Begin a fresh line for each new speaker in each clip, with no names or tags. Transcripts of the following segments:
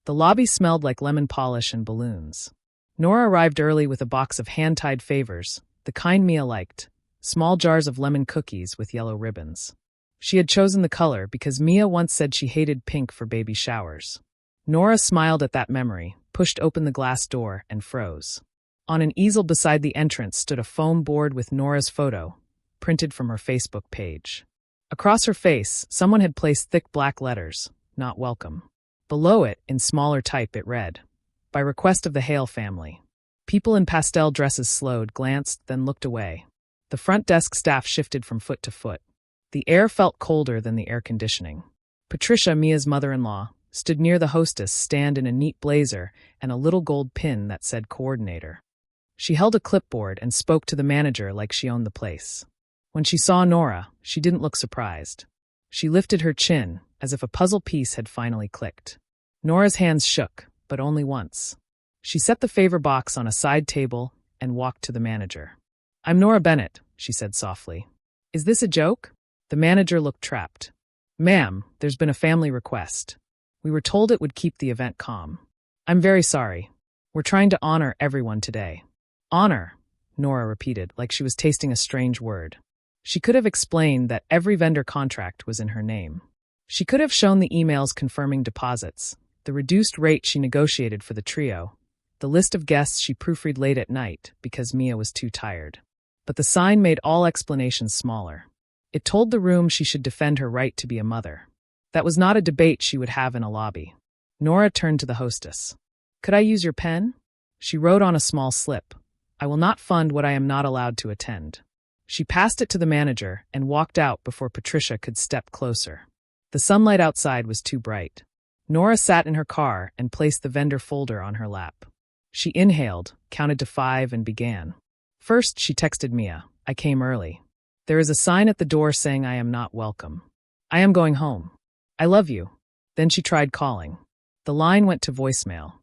The lobby smelled like lemon polish and balloons. Nora arrived early with a box of hand-tied favors, the kind Mia liked, small jars of lemon cookies with yellow ribbons. She had chosen the color because Mia once said she hated pink for baby showers. Nora smiled at that memory, pushed open the glass door, and froze. On an easel beside the entrance stood a foam board with Nora's photo, printed from her Facebook page. Across her face, someone had placed thick black letters, "Not welcome." Below it, in smaller type, it read, "By request of the Hale family." People in pastel dresses slowed, glanced, then looked away. The front desk staff shifted from foot to foot. The air felt colder than the air conditioning. Patricia, Mia's mother-in-law, stood near the hostess stand in a neat blazer and a little gold pin that said coordinator. She held a clipboard and spoke to the manager like she owned the place. When she saw Nora, she didn't look surprised. She lifted her chin, as if a puzzle piece had finally clicked. Nora's hands shook, but only once. She set the favor box on a side table and walked to the manager. "I'm Nora Bennett," she said softly. "Is this a joke?" The manager looked trapped. "Ma'am, there's been a family request. We were told it would keep the event calm. I'm very sorry. We're trying to honor everyone today." "Honor," Nora repeated, like she was tasting a strange word. She could have explained that every vendor contract was in her name. She could have shown the emails confirming deposits, the reduced rate she negotiated for the trio, the list of guests she proofread late at night because Mia was too tired. But the sign made all explanations smaller. It told the room she should defend her right to be a mother. That was not a debate she would have in a lobby. Nora turned to the hostess. "Could I use your pen?" She wrote on a small slip, "I will not fund what I am not allowed to attend." She passed it to the manager and walked out before Patricia could step closer. The sunlight outside was too bright. Nora sat in her car and placed the vendor folder on her lap. She inhaled, counted to 5, and began. First, she texted Mia, "I came early. There is a sign at the door saying I am not welcome. I am going home. I love you." Then she tried calling. The line went to voicemail.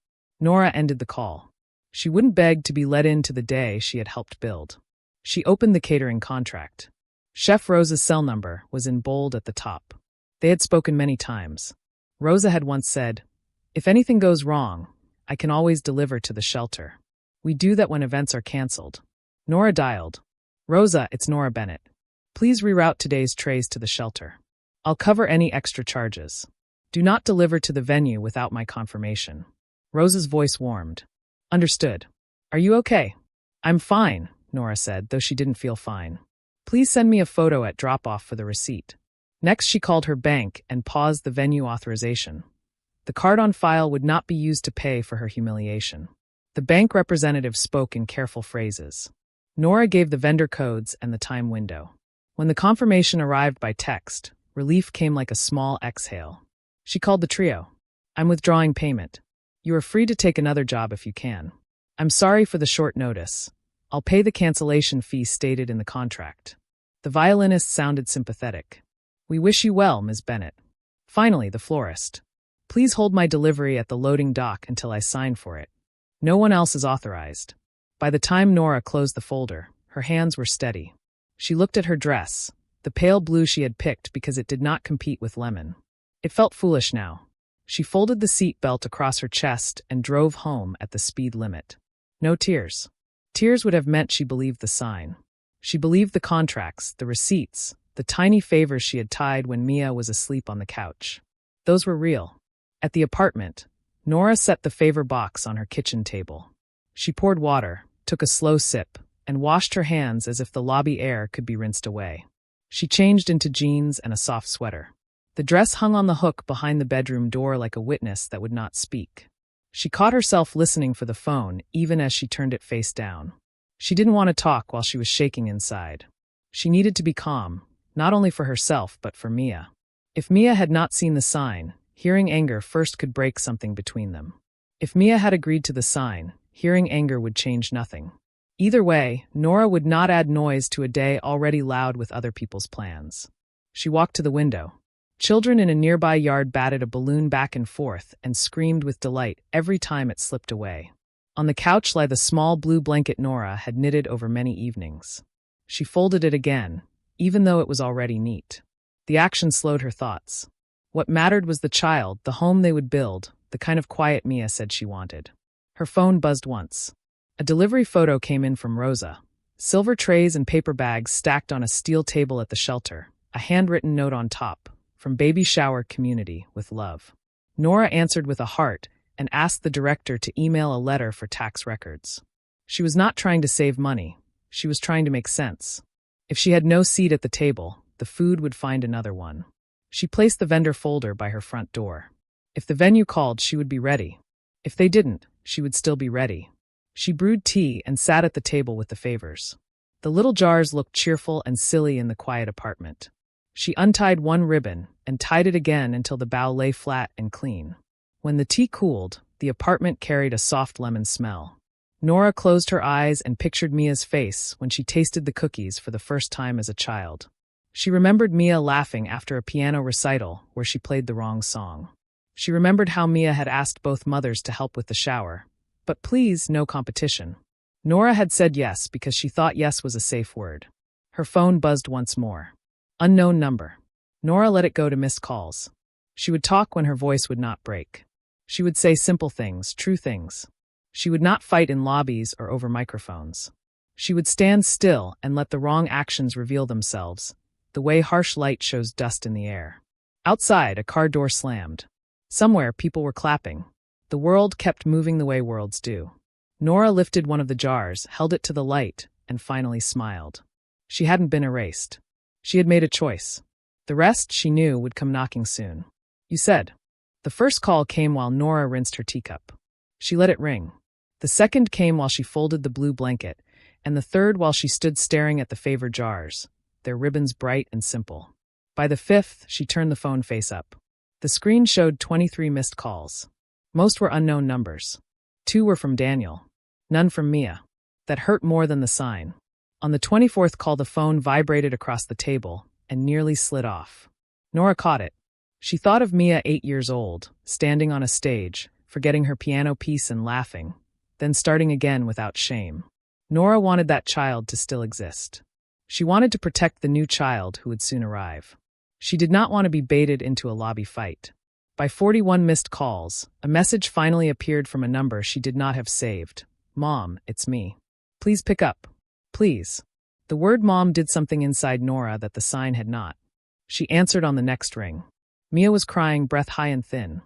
Nora ended the call. She wouldn't beg to be let into the day she had helped build. She opened the catering contract. Chef Rosa's cell number was in bold at the top. They had spoken many times. Rosa had once said, "If anything goes wrong, I can always deliver to the shelter. We do that when events are canceled." Nora dialed. "Rosa, it's Nora Bennett. Please reroute today's trays to the shelter. I'll cover any extra charges. Do not deliver to the venue without my confirmation." Rosa's voice warmed. "Understood. Are you okay?" "I'm fine," Nora said, though she didn't feel fine. "Please send me a photo at drop-off for the receipt." Next, she called her bank and paused the venue authorization. The card on file would not be used to pay for her humiliation. The bank representative spoke in careful phrases. Nora gave the vendor codes and the time window. When the confirmation arrived by text, relief came like a small exhale. She called the trio. "I'm withdrawing payment. You are free to take another job if you can. I'm sorry for the short notice. I'll pay the cancellation fee stated in the contract." The violinist sounded sympathetic. "We wish you well, Ms. Bennett." Finally, the florist. "Please hold my delivery at the loading dock until I sign for it. No one else is authorized." By the time Nora closed the folder, her hands were steady. She looked at her dress, the pale blue she had picked because it did not compete with lemon. It felt foolish now. She folded the seat belt across her chest and drove home at the speed limit. No tears. Tears would have meant she believed the sign. She believed the contracts, the receipts, the tiny favors she had tied when Mia was asleep on the couch. Those were real. At the apartment, Nora set the favor box on her kitchen table. She poured water, took a slow sip, and washed her hands as if the lobby air could be rinsed away. She changed into jeans and a soft sweater. The dress hung on the hook behind the bedroom door like a witness that would not speak. She caught herself listening for the phone even as she turned it face down. She didn't want to talk while she was shaking inside. She needed to be calm, not only for herself but for Mia. If Mia had not seen the sign, hearing anger first could break something between them. If Mia had agreed to the sign, hearing anger would change nothing. Either way, Nora would not add noise to a day already loud with other people's plans. She walked to the window. Children in a nearby yard batted a balloon back and forth and screamed with delight every time it slipped away. On the couch lay the small blue blanket Nora had knitted over many evenings. She folded it again, even though it was already neat. The action slowed her thoughts. What mattered was the child, the home they would build, the the kind of quiet Mia said she wanted. Her phone buzzed once. A delivery photo came in from Rosa. Silver trays and paper bags stacked on a steel table at the shelter, a handwritten note on top, from Baby Shower Community, with love. Nora answered with a heart and asked the director to email a letter for tax records. She was not trying to save money. She was trying to make sense. If she had no seat at the table, the food would find another one. She placed the vendor folder by her front door. If the venue called, she would be ready. If they didn't, she would still be ready. She brewed tea and sat at the table with the favors. The little jars looked cheerful and silly in the quiet apartment. She untied one ribbon and tied it again until the bow lay flat and clean. When the tea cooled, the apartment carried a soft lemon smell. Nora closed her eyes and pictured Mia's face when she tasted the cookies for the first time as a child. She remembered Mia laughing after a piano recital where she played the wrong song. She remembered how Mia had asked both mothers to help with the shower. But please, no competition. Nora had said yes because she thought yes was a safe word. Her phone buzzed once more. Unknown number. Nora let it go to missed calls. She would talk when her voice would not break. She would say simple things, true things. She would not fight in lobbies or over microphones. She would stand still and let the wrong actions reveal themselves, the way harsh light shows dust in the air. Outside, a car door slammed. Somewhere, people were clapping. The world kept moving the way worlds do. Nora lifted one of the jars, held it to the light, and finally smiled. She hadn't been erased. She had made a choice. The rest, she knew, would come knocking soon. You said. The first call came while Nora rinsed her teacup. She let it ring. The second came while she folded the blue blanket, and the third while she stood staring at the favor jars, their ribbons bright and simple. By the fifth, she turned the phone face up. The screen showed 23 missed calls. Most were unknown numbers. 2 were from Daniel. None from Mia. That hurt more than the sign. On the 24th call, the phone vibrated across the table and nearly slid off. Nora caught it. She thought of Mia 8 years old, standing on a stage, forgetting her piano piece and laughing, then starting again without shame. Nora wanted that child to still exist. She wanted to protect the new child who would soon arrive. She did not want to be baited into a lobby fight. By 41 missed calls, a message finally appeared from a number she did not have saved. Mom, it's me. Please pick up. Please. The word mom did something inside Nora that the sign had not. She answered on the next ring. Mia was crying, breath high and thin.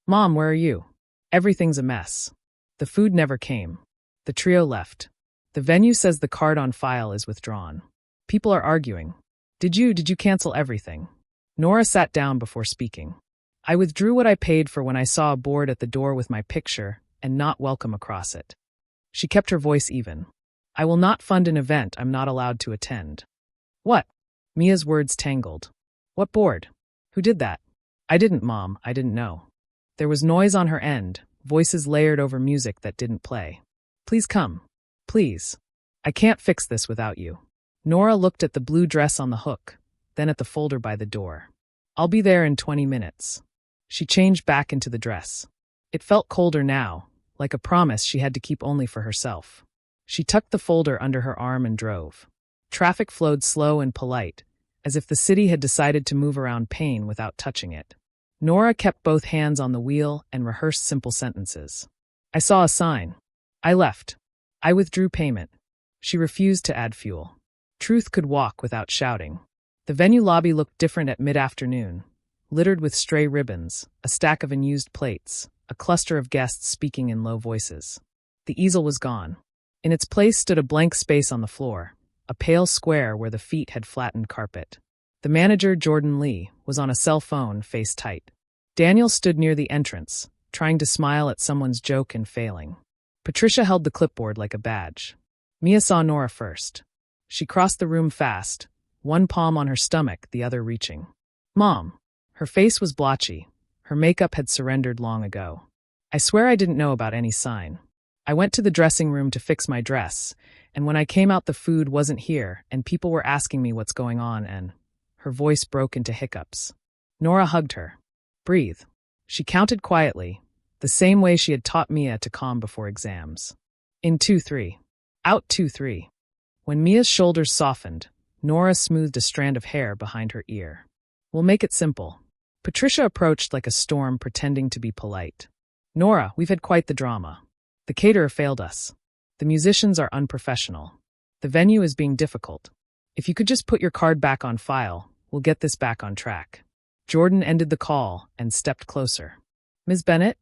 Mom, where are you? Everything's a mess. The food never came. The trio left. The venue says the card on file is withdrawn. People are arguing. Did you cancel everything? Nora sat down before speaking. I withdrew what I paid for when I saw a board at the door with my picture and not welcome across it. She kept her voice even. I will not fund an event I'm not allowed to attend. What? Mia's words tangled. What board? Who did that? I didn't, Mom. I didn't know. There was noise on her end, voices layered over music that didn't play. Please come. Please. I can't fix this without you. Nora looked at the blue dress on the hook, then at the folder by the door. I'll be there in 20 minutes. She changed back into the dress. It felt colder now, like a promise she had to keep only for herself. She tucked the folder under her arm and drove. Traffic flowed slow and polite, as if the city had decided to move around pain without touching it. Nora kept both hands on the wheel and rehearsed simple sentences. I saw a sign. I left. I withdrew payment. She refused to add fuel. Truth could walk without shouting. The venue lobby looked different at mid-afternoon, littered with stray ribbons, a stack of unused plates, a cluster of guests speaking in low voices. The easel was gone. In its place stood a blank space on the floor, a pale square where the feet had flattened carpet. The manager, Jordan Lee, was on a cell phone, face tight. Daniel stood near the entrance, trying to smile at someone's joke and failing. Patricia held the clipboard like a badge. Mia saw Nora first. She crossed the room fast, one palm on her stomach, the other reaching. Mom. Her face was blotchy. Her makeup had surrendered long ago. I swear I didn't know about any sign. I went to the dressing room to fix my dress, and when I came out the food wasn't here, and people were asking me what's going on, and her voice broke into hiccups. Nora hugged her. Breathe. She counted quietly, the same way she had taught Mia to calm before exams. In 2-3. Out 2-3. When Mia's shoulders softened, Nora smoothed a strand of hair behind her ear. We'll make it simple. Patricia approached like a storm, pretending to be polite. Nora, we've had quite the drama. The caterer failed us. The musicians are unprofessional. The venue is being difficult. If you could just put your card back on file, we'll get this back on track. Jordan ended the call and stepped closer. Ms. Bennett?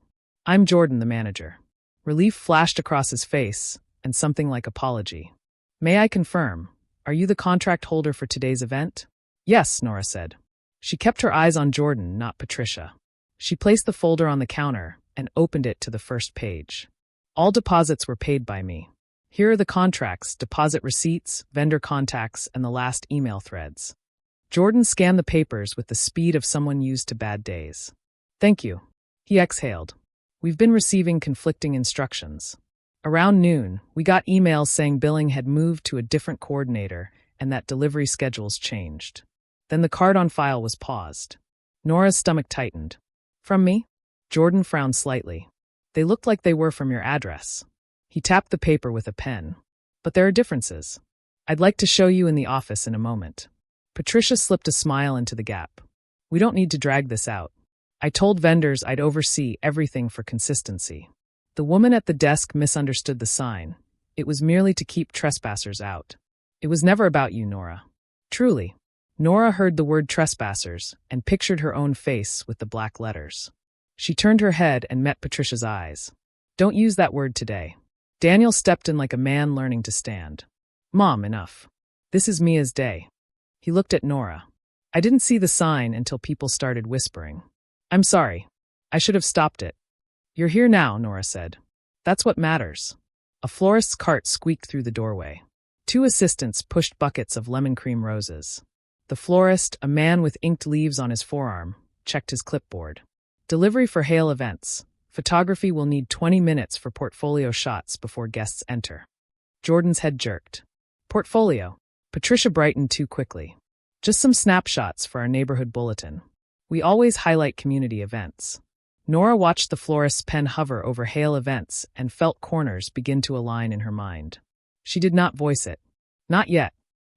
I'm Jordan, the manager. Relief flashed across his face, and something like apology. May I confirm, are you the contract holder for today's event? Yes, Nora said. She kept her eyes on Jordan, not Patricia. She placed the folder on the counter and opened it to the first page. All deposits were paid by me. Here are the contracts, deposit receipts, vendor contacts, and the last email threads. Jordan scanned the papers with the speed of someone used to bad days. Thank you. He exhaled. We've been receiving conflicting instructions. Around noon, we got emails saying billing had moved to a different coordinator and that delivery schedules changed. Then the card on file was paused. Nora's stomach tightened. From me? Jordan frowned slightly. They looked like they were from your address. He tapped the paper with a pen. But there are differences. I'd like to show you in the office in a moment. Patricia slipped a smile into the gap. We don't need to drag this out. I told vendors I'd oversee everything for consistency. The woman at the desk misunderstood the sign. It was merely to keep trespassers out. It was never about you, Nora. Truly. Nora heard the word trespassers and pictured her own face with the black letters. She turned her head and met Patricia's eyes. Don't use that word today. Daniel stepped in like a man learning to stand. Mom, enough. This is Mia's day. He looked at Nora. I didn't see the sign until people started whispering. I'm sorry. I should have stopped it. You're here now, Nora said. That's what matters. A florist's cart squeaked through the doorway. 2 assistants pushed buckets of lemon cream roses. The florist, a man with inked leaves on his forearm, checked his clipboard. Delivery for Hale events. Photography will need 20 minutes for portfolio shots before guests enter. Jordan's head jerked. Portfolio. Patricia brightened too quickly. Just some snapshots for our neighborhood bulletin. We always highlight community events. Nora watched the florist's pen hover over Hale events and felt corners begin to align in her mind. She did not voice it. Not yet.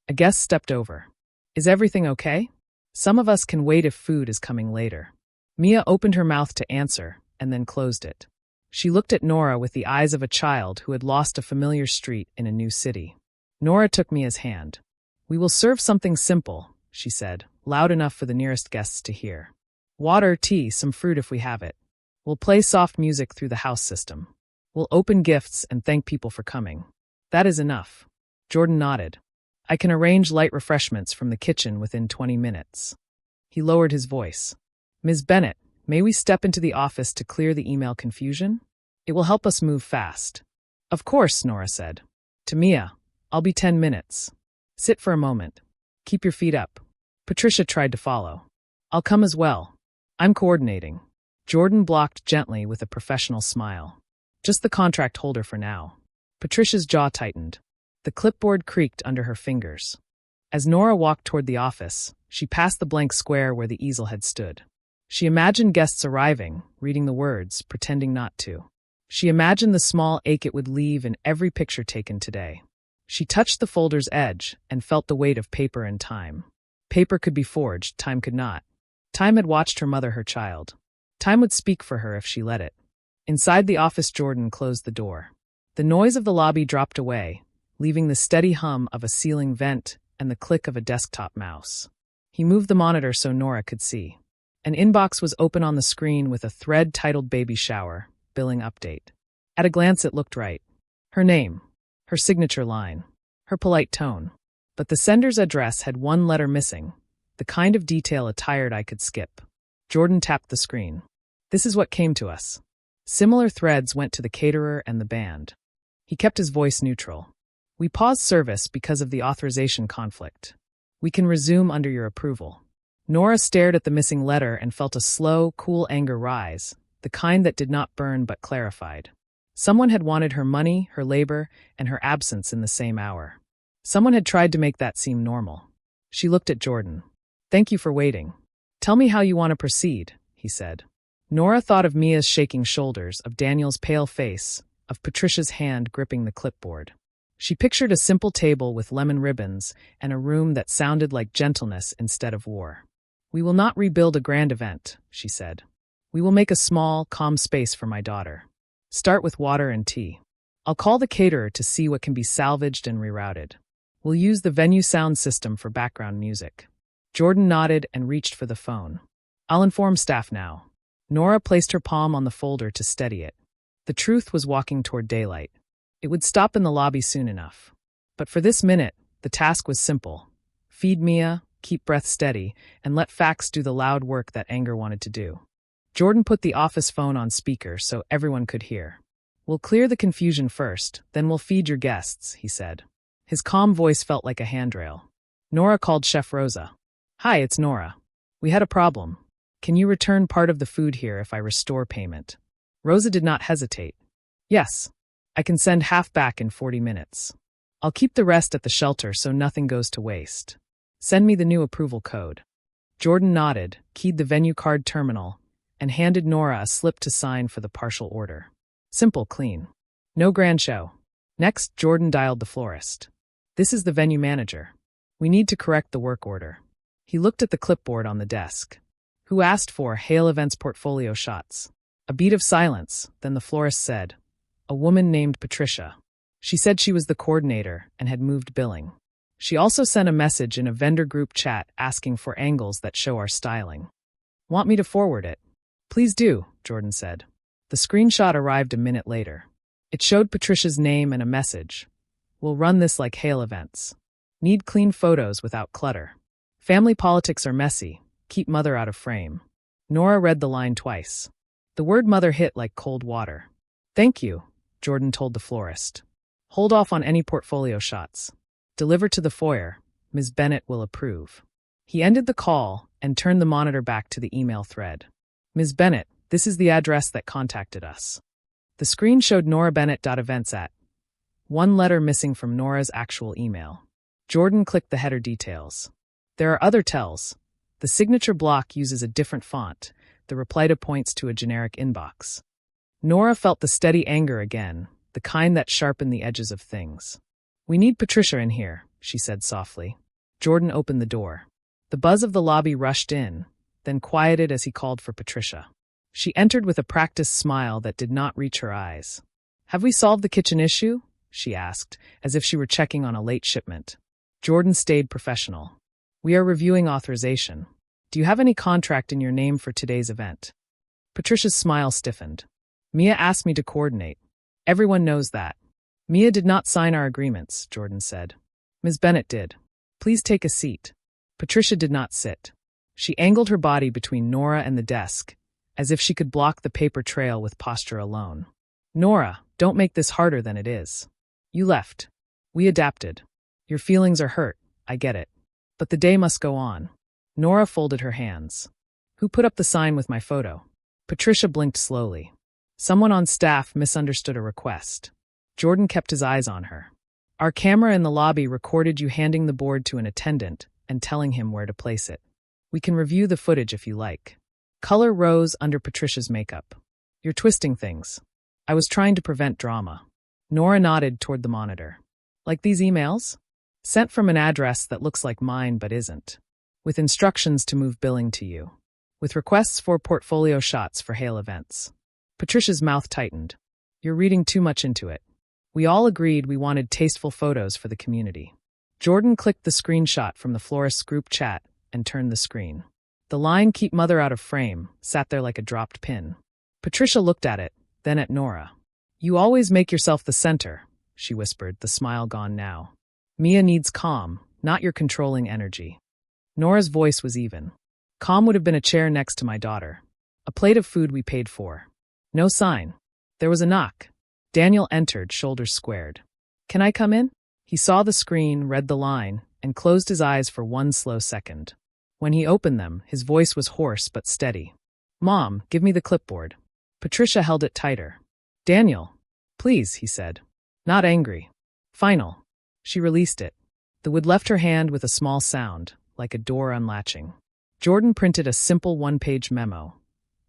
A guest stepped over. Is everything okay? Some of us can wait if food is coming later. Mia opened her mouth to answer, and then closed it. She looked at Nora with the eyes of a child who had lost a familiar street in a new city. Nora took Mia's hand. We will serve something simple, she said, loud enough for the nearest guests to hear. Water, tea, some fruit if we have it. We'll play soft music through the house system. We'll open gifts and thank people for coming. That is enough. Jordan nodded. I can arrange light refreshments from the kitchen within 20 minutes. He lowered his voice. Ms. Bennett, may we step into the office to clear the email confusion? It will help us move fast. Of course, Nora said. To Mia, I'll be 10 minutes. Sit for a moment. Keep your feet up. Patricia tried to follow. I'll come as well. I'm coordinating. Jordan blocked gently with a professional smile. Just the contract holder for now. Patricia's jaw tightened. The clipboard creaked under her fingers. As Nora walked toward the office, she passed the blank square where the easel had stood. She imagined guests arriving, reading the words, pretending not to. She imagined the small ache it would leave in every picture taken today. She touched the folder's edge and felt the weight of paper and time. Paper could be forged, time could not. Time had watched her mother her child. Time would speak for her if she let it. Inside the office, Jordan closed the door. The noise of the lobby dropped away, leaving the steady hum of a ceiling vent and the click of a desktop mouse. He moved the monitor so Nora could see. An inbox was open on the screen with a thread titled Baby Shower, billing update. At a glance it looked right. Her name, her signature line, her polite tone. But the sender's address had one letter missing, the kind of detail a tired eye could skip. Jordan tapped the screen. This is what came to us. Similar threads went to the caterer and the band. He kept his voice neutral. We paused service because of the authorization conflict. We can resume under your approval. Nora stared at the missing letter and felt a slow, cool anger rise, the kind that did not burn but clarified. Someone had wanted her money, her labor, and her absence in the same hour. Someone had tried to make that seem normal. She looked at Jordan. Thank you for waiting. Tell me how you want to proceed, he said. Nora thought of Mia's shaking shoulders, of Daniel's pale face, of Patricia's hand gripping the clipboard. She pictured a simple table with lemon ribbons and a room that sounded like gentleness instead of war. We will not rebuild a grand event, she said. We will make a small, calm space for my daughter. Start with water and tea. I'll call the caterer to see what can be salvaged and rerouted. We'll use the venue sound system for background music. Jordan nodded and reached for the phone. I'll inform staff now. Nora placed her palm on the folder to steady it. The truth was walking toward daylight. It would stop in the lobby soon enough. But for this minute, the task was simple. Feed Mia, keep breath steady, and let facts do the loud work that anger wanted to do. Jordan put the office phone on speaker so everyone could hear. We'll clear the confusion first, then we'll feed your guests, he said. His calm voice felt like a handrail. Nora called Chef Rosa. Hi, it's Nora. We had a problem. Can you return part of the food here if I restore payment? Rosa did not hesitate. Yes. I can send half back in 40 minutes. I'll keep the rest at the shelter so nothing goes to waste. Send me the new approval code. Jordan nodded, keyed the venue card terminal, and handed Nora a slip to sign for the partial order. Simple, clean. No grand show. Next, Jordan dialed the florist. This is the venue manager. We need to correct the work order. He looked at the clipboard on the desk. Who asked for Hale Events portfolio shots? A beat of silence, then the florist said, a woman named Patricia. She said she was the coordinator and had moved billing. She also sent a message in a vendor group chat asking for angles that show our styling. Want me to forward it? Please do, Jordan said. The screenshot arrived a minute later. It showed Patricia's name and a message. We'll run this like Hale Events. Need clean photos without clutter. Family politics are messy. Keep mother out of frame. Nora read the line twice. The word mother hit like cold water. Thank you, Jordan told the florist. Hold off on any portfolio shots. Deliver to the foyer. Ms. Bennett will approve. He ended the call and turned the monitor back to the email thread. Ms. Bennett, this is the address that contacted us. The screen showed norabennett.events at. One letter missing from Nora's actual email. Jordan clicked the header details. There are other tells. The signature block uses a different font. The reply to points to a generic inbox. Nora felt the steady anger again, the kind that sharpened the edges of things. We need Patricia in here, she said softly. Jordan opened the door. The buzz of the lobby rushed in, then quieted as he called for Patricia. She entered with a practiced smile that did not reach her eyes. Have we solved the kitchen issue? She asked, as if she were checking on a late shipment. Jordan stayed professional. We are reviewing authorization. Do you have any contract in your name for today's event? Patricia's smile stiffened. Mia asked me to coordinate. Everyone knows that. Mia did not sign our agreements, Jordan said. Ms. Bennett did. Please take a seat. Patricia did not sit. She angled her body between Nora and the desk, as if she could block the paper trail with posture alone. Nora, don't make this harder than it is. You left. We adapted. Your feelings are hurt, I get it. But the day must go on. Nora folded her hands. Who put up the sign with my photo? Patricia blinked slowly. Someone on staff misunderstood a request. Jordan kept his eyes on her. Our camera in the lobby recorded you handing the board to an attendant and telling him where to place it. We can review the footage if you like. Color rose under Patricia's makeup. You're twisting things. I was trying to prevent drama. Nora nodded toward the monitor. Like these emails? Sent from an address that looks like mine but isn't. With instructions to move billing to you. With requests for portfolio shots for Hale Events. Patricia's mouth tightened. You're reading too much into it. We all agreed we wanted tasteful photos for the community. Jordan clicked the screenshot from the florist's group chat and turned the screen. The line "Keep Mother Out of Frame" sat there like a dropped pin. Patricia looked at it, then at Nora. You always make yourself the center, she whispered, the smile gone now. Mia needs calm, not your controlling energy. Nora's voice was even. Calm would have been a chair next to my daughter. A plate of food we paid for. No sign. There was a knock. Daniel entered, shoulders squared. Can I come in? He saw the screen, read the line, and closed his eyes for one slow second. When he opened them, his voice was hoarse but steady. Mom, give me the clipboard. Patricia held it tighter. Daniel, please, he said. Not angry. Final. She released it. The wood left her hand with a small sound, like a door unlatching. Jordan printed a simple one-page memo.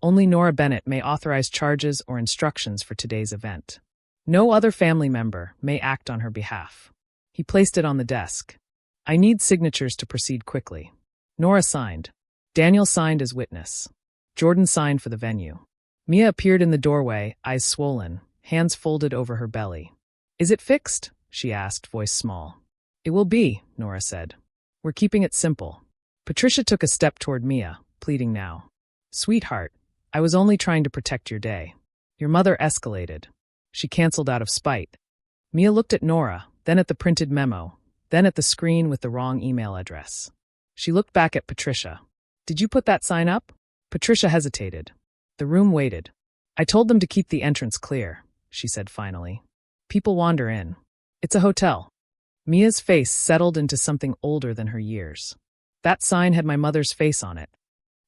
Only Nora Bennett may authorize charges or instructions for today's event. No other family member may act on her behalf. He placed it on the desk. I need signatures to proceed quickly. Nora signed. Daniel signed as witness. Jordan signed for the venue. Mia appeared in the doorway, eyes swollen, hands folded over her belly. "Is it fixed?" she asked, voice small. "It will be," Nora said. "We're keeping it simple." Patricia took a step toward Mia, pleading now. "Sweetheart, I was only trying to protect your day. Your mother escalated. She canceled out of spite." Mia looked at Nora, then at the printed memo, then at the screen with the wrong email address. She looked back at Patricia. "Did you put that sign up?" Patricia hesitated. The room waited. "I told them to keep the entrance clear," she said finally. "People wander in. It's a hotel." Mia's face settled into something older than her years. "That sign had my mother's face on it."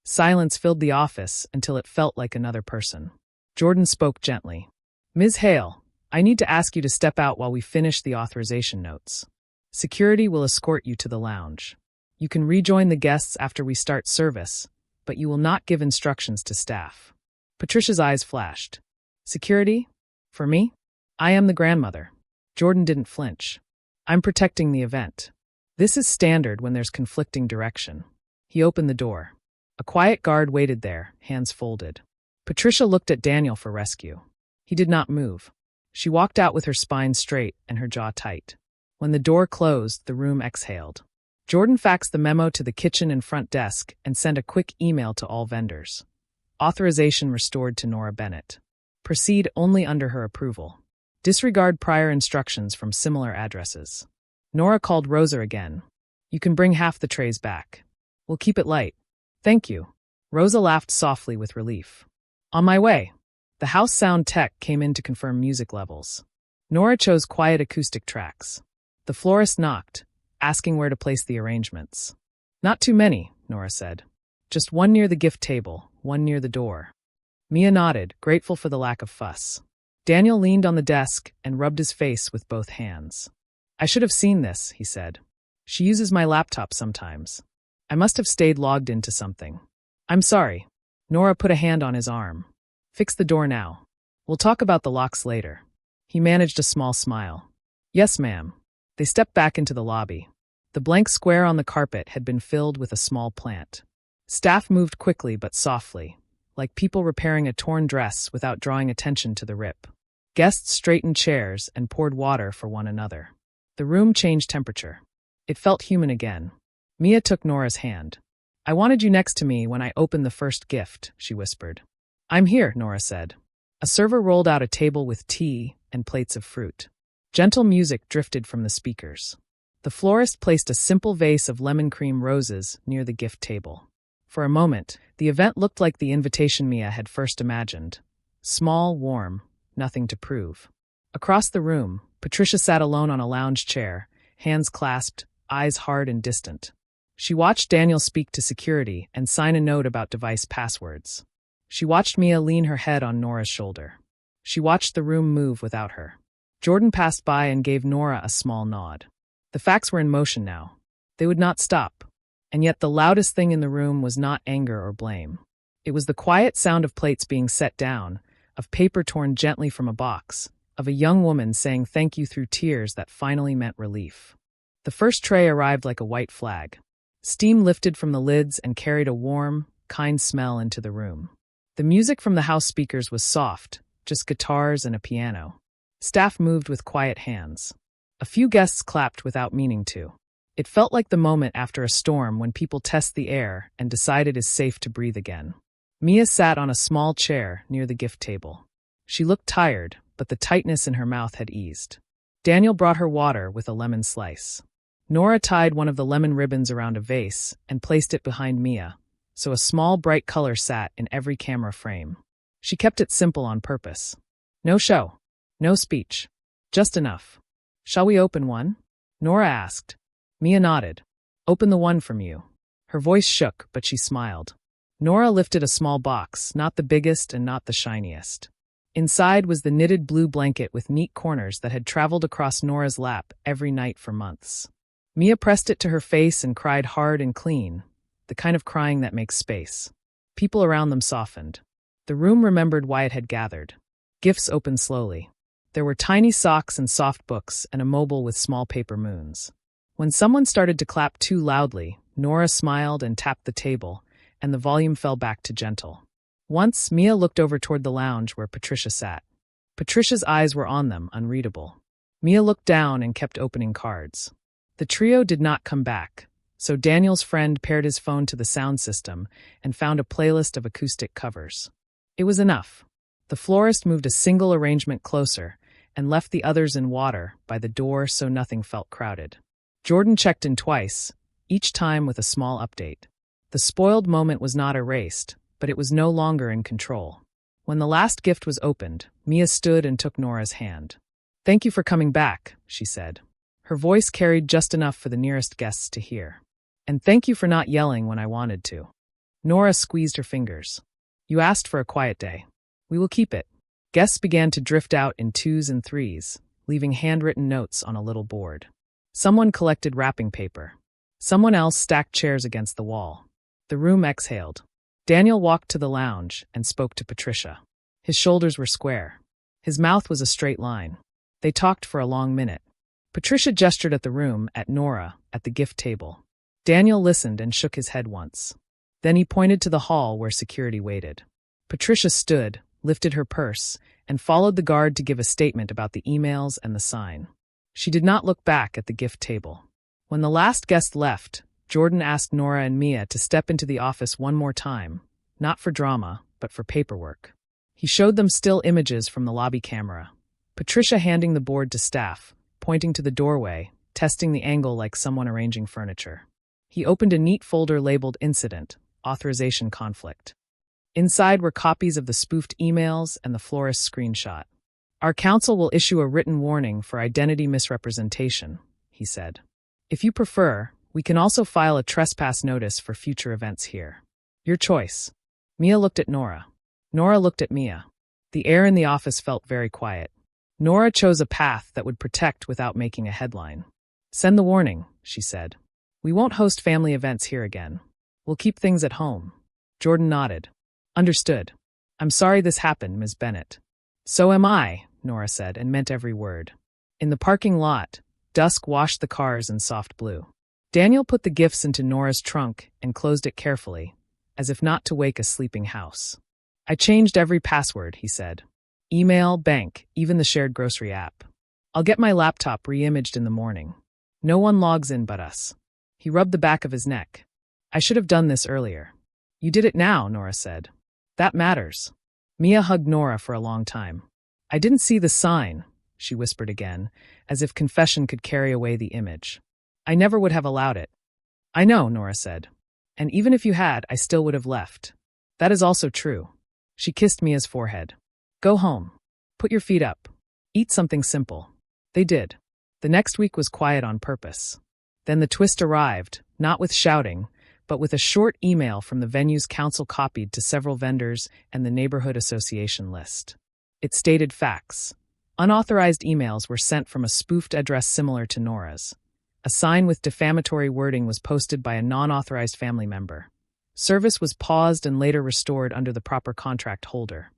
Silence filled the office until it felt like another person. Jordan spoke gently. "Ms. Hale, I need to ask you to step out while we finish the authorization notes. Security will escort you to the lounge. You can rejoin the guests after we start service, but you will not give instructions to staff." Patricia's eyes flashed. "Security? For me? I am the grandmother." Jordan didn't flinch. "I'm protecting the event. This is standard when there's conflicting direction." He opened the door. A quiet guard waited there, hands folded. Patricia looked at Daniel for rescue. He did not move. She walked out with her spine straight and her jaw tight. When the door closed, the room exhaled. Jordan faxed the memo to the kitchen and front desk and sent a quick email to all vendors. Authorization restored to Nora Bennett. Proceed only under her approval. Disregard prior instructions from similar addresses. Nora called Rosa again. "You can bring half the trays back. We'll keep it light." "Thank you." Rosa laughed softly with relief. "On my way." The house sound tech came in to confirm music levels. Nora chose quiet acoustic tracks. The florist knocked, asking where to place the arrangements. "Not too many," Nora said. "Just one near the gift table, one near the door." Mia nodded, grateful for the lack of fuss. Daniel leaned on the desk and rubbed his face with both hands. "I should have seen this," he said. "She uses my laptop sometimes. I must have stayed logged into something." "I'm sorry." Nora put a hand on his arm. "Fix the door now. We'll talk about the locks later." He managed a small smile. "Yes, ma'am." They stepped back into the lobby. The blank square on the carpet had been filled with a small plant. Staff moved quickly but softly, like people repairing a torn dress without drawing attention to the rip. Guests straightened chairs and poured water for one another. The room changed temperature. It felt human again. Mia took Nora's hand. "I wanted you next to me when I opened the first gift," she whispered. "I'm here," Nora said. A server rolled out a table with tea and plates of fruit. Gentle music drifted from the speakers. The florist placed a simple vase of lemon cream roses near the gift table. For a moment, the event looked like the invitation Mia had first imagined. Small, warm, nothing to prove. Across the room, Patricia sat alone on a lounge chair, hands clasped, eyes hard and distant. She watched Daniel speak to security and sign a note about device passwords. She watched Mia lean her head on Nora's shoulder. She watched the room move without her. Jordan passed by and gave Nora a small nod. The facts were in motion now. They would not stop. And yet the loudest thing in the room was not anger or blame. It was the quiet sound of plates being set down, of paper torn gently from a box, of a young woman saying thank you through tears that finally meant relief. The first tray arrived like a white flag. Steam lifted from the lids and carried a warm, kind smell into the room. The music from the house speakers was soft, just guitars and a piano. Staff moved with quiet hands. A few guests clapped without meaning to. It felt like the moment after a storm when people test the air and decide it is safe to breathe again. Mia sat on a small chair near the gift table. She looked tired, but the tightness in her mouth had eased. Daniel brought her water with a lemon slice. Nora tied one of the lemon ribbons around a vase and placed it behind Mia, so a small bright color sat in every camera frame. She kept it simple on purpose. No show. No speech. Just enough. "Shall we open one?" Nora asked. Mia nodded. "Open the one from you." Her voice shook, but she smiled. Nora lifted a small box, not the biggest and not the shiniest. Inside was the knitted blue blanket with neat corners that had traveled across Nora's lap every night for months. Mia pressed it to her face and cried hard and clean, the kind of crying that makes space. People around them softened. The room remembered why it had gathered. Gifts opened slowly. There were tiny socks and soft books and a mobile with small paper moons. When someone started to clap too loudly, Nora smiled and tapped the table, and the volume fell back to gentle. Once, Mia looked over toward the lounge where Patricia sat. Patricia's eyes were on them, unreadable. Mia looked down and kept opening cards. The trio did not come back, so Daniel's friend paired his phone to the sound system and found a playlist of acoustic covers. It was enough. The florist moved a single arrangement closer and left the others in water by the door so nothing felt crowded. Jordan checked in twice, each time with a small update. The spoiled moment was not erased, but it was no longer in control. When the last gift was opened, Mia stood and took Nora's hand. "Thank you for coming back," she said. Her voice carried just enough for the nearest guests to hear. "And thank you for not yelling when I wanted to." Nora squeezed her fingers. "You asked for a quiet day. We will keep it." Guests began to drift out in twos and threes, leaving handwritten notes on a little board. Someone collected wrapping paper. Someone else stacked chairs against the wall. The room exhaled. Daniel walked to the lounge and spoke to Patricia. His shoulders were square. His mouth was a straight line. They talked for a long minute. Patricia gestured at the room, at Nora, at the gift table. Daniel listened and shook his head once. Then he pointed to the hall where security waited. Patricia stood, lifted her purse, and followed the guard to give a statement about the emails and the sign. She did not look back at the gift table. When the last guest left, Jordan asked Nora and Mia to step into the office one more time, not for drama, but for paperwork. He showed them still images from the lobby camera. Patricia handing the board to staff, pointing to the doorway, testing the angle like someone arranging furniture. He opened a neat folder labeled Incident, Authorization Conflict. Inside were copies of the spoofed emails and the florist's screenshot. "Our counsel will issue a written warning for identity misrepresentation," he said. "If you prefer, we can also file a trespass notice for future events here. Your choice." Mia looked at Nora. Nora looked at Mia. The air in the office felt very quiet. Nora chose a path that would protect without making a headline. "Send the warning," she said. "We won't host family events here again. We'll keep things at home." Jordan nodded. "Understood. I'm sorry this happened, Ms. Bennett." "So am I," Nora said, and meant every word. In the parking lot, dusk washed the cars in soft blue. Daniel put the gifts into Nora's trunk and closed it carefully, as if not to wake a sleeping house. "I changed every password," he said. "Email, bank, even the shared grocery app. I'll get my laptop re-imaged in the morning. No one logs in but us." He rubbed the back of his neck. "I should have done this earlier." "You did it now," Nora said. "That matters." Mia hugged Nora for a long time. "I didn't see the sign," she whispered again, as if confession could carry away the image. "I never would have allowed it." "I know," Nora said. "And even if you had, I still would have left." "That is also true." She kissed Mia's forehead. "Go home. Put your feet up. Eat something simple." They did. The next week was quiet on purpose. Then the twist arrived, not with shouting, but with a short email from the venue's council copied to several vendors and the neighborhood association list. It stated facts. Unauthorized emails were sent from a spoofed address similar to Nora's. A sign with defamatory wording was posted by a non-authorized family member. Service was paused and later restored under the proper contract holder.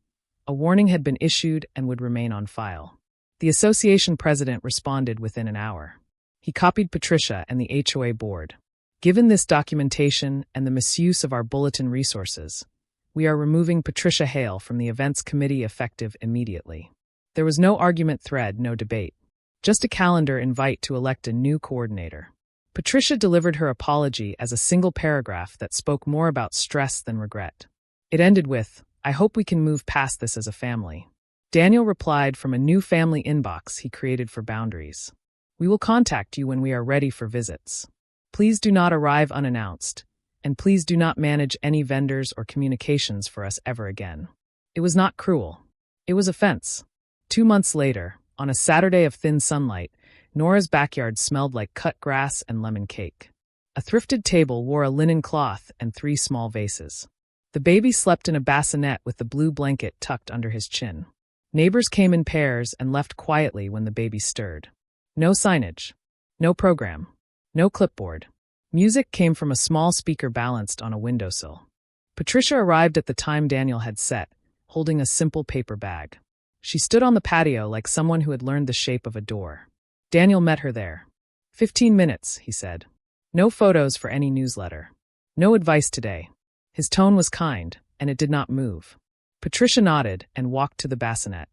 A warning had been issued and would remain on file. The association president responded within an hour. He copied Patricia and the HOA board. "Given this documentation and the misuse of our bulletin resources, we are removing Patricia Hale from the events committee effective immediately." There was no argument thread, no debate. Just a calendar invite to elect a new coordinator. Patricia delivered her apology as a single paragraph that spoke more about stress than regret. It ended with, "I hope we can move past this as a family." Daniel replied from a new family inbox he created for boundaries. "We will contact you when we are ready for visits. Please do not arrive unannounced, and please do not manage any vendors or communications for us ever again." It was not cruel. It was a fence. 2 months later, on a Saturday of thin sunlight, Nora's backyard smelled like cut grass and lemon cake. A thrifted table wore a linen cloth and 3 small vases. The baby slept in a bassinet with the blue blanket tucked under his chin. Neighbors came in pairs and left quietly when the baby stirred. No signage. No program. No clipboard. Music came from a small speaker balanced on a windowsill. Patricia arrived at the time Daniel had set, holding a simple paper bag. She stood on the patio like someone who had learned the shape of a door. Daniel met her there. 15 minutes, he said. No photos for any newsletter. No advice today. His tone was kind, and it did not move. Patricia nodded and walked to the bassinet.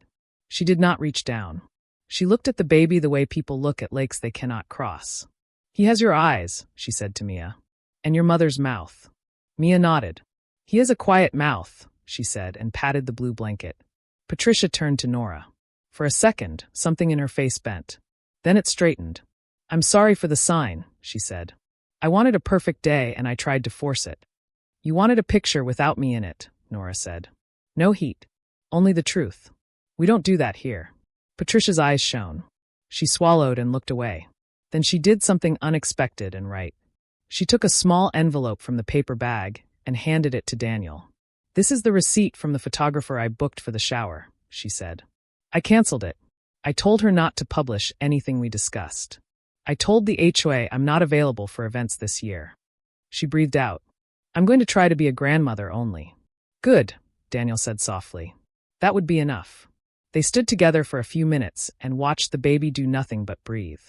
She did not reach down. She looked at the baby the way people look at lakes they cannot cross. "He has your eyes," she said to Mia. "And your mother's mouth." Mia nodded. "He has a quiet mouth," she said, and patted the blue blanket. Patricia turned to Nora. For a second, something in her face bent. Then it straightened. "I'm sorry for the sign," she said. "I wanted a perfect day and I tried to force it." "You wanted a picture without me in it," Nora said. "No heat. Only the truth. We don't do that here." Patricia's eyes shone. She swallowed and looked away. Then she did something unexpected and right. She took a small envelope from the paper bag and handed it to Daniel. "This is the receipt from the photographer I booked for the shower," she said. "I canceled it. I told her not to publish anything we discussed. I told the HOA I'm not available for events this year." She breathed out. "I'm going to try to be a grandmother only." "Good," Daniel said softly. "That would be enough." They stood together for a few minutes and watched the baby do nothing but breathe.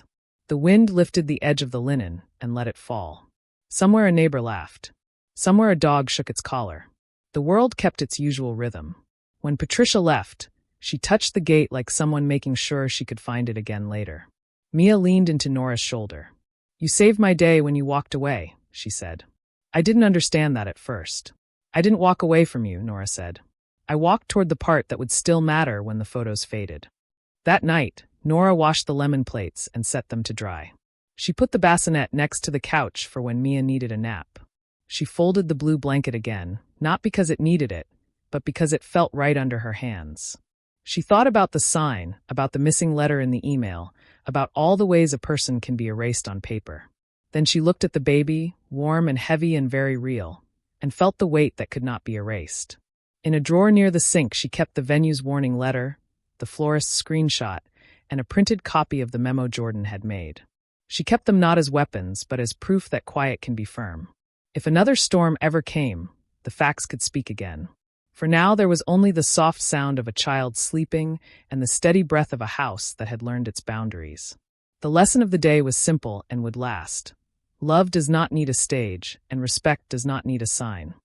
The wind lifted the edge of the linen and let it fall. Somewhere a neighbor laughed. Somewhere a dog shook its collar. The world kept its usual rhythm. When Patricia left, she touched the gate like someone making sure she could find it again later. Mia leaned into Nora's shoulder. "You saved my day when you walked away," she said. "I didn't understand that at first." "I didn't walk away from you," Nora said. "I walked toward the part that would still matter when the photos faded." That night, Nora washed the lemon plates and set them to dry. She put the bassinet next to the couch for when Mia needed a nap. She folded the blue blanket again, not because it needed it, but because it felt right under her hands. She thought about the sign, about the missing letter in the email, about all the ways a person can be erased on paper. Then she looked at the baby, warm and heavy and very real, and felt the weight that could not be erased. In a drawer near the sink, she kept the venue's warning letter, the florist's screenshot, and a printed copy of the memo Jordan had made. She kept them not as weapons, but as proof that quiet can be firm. If another storm ever came, the facts could speak again. For now there was only the soft sound of a child sleeping and the steady breath of a house that had learned its boundaries. The lesson of the day was simple and would last. Love does not need a stage, and respect does not need a sign.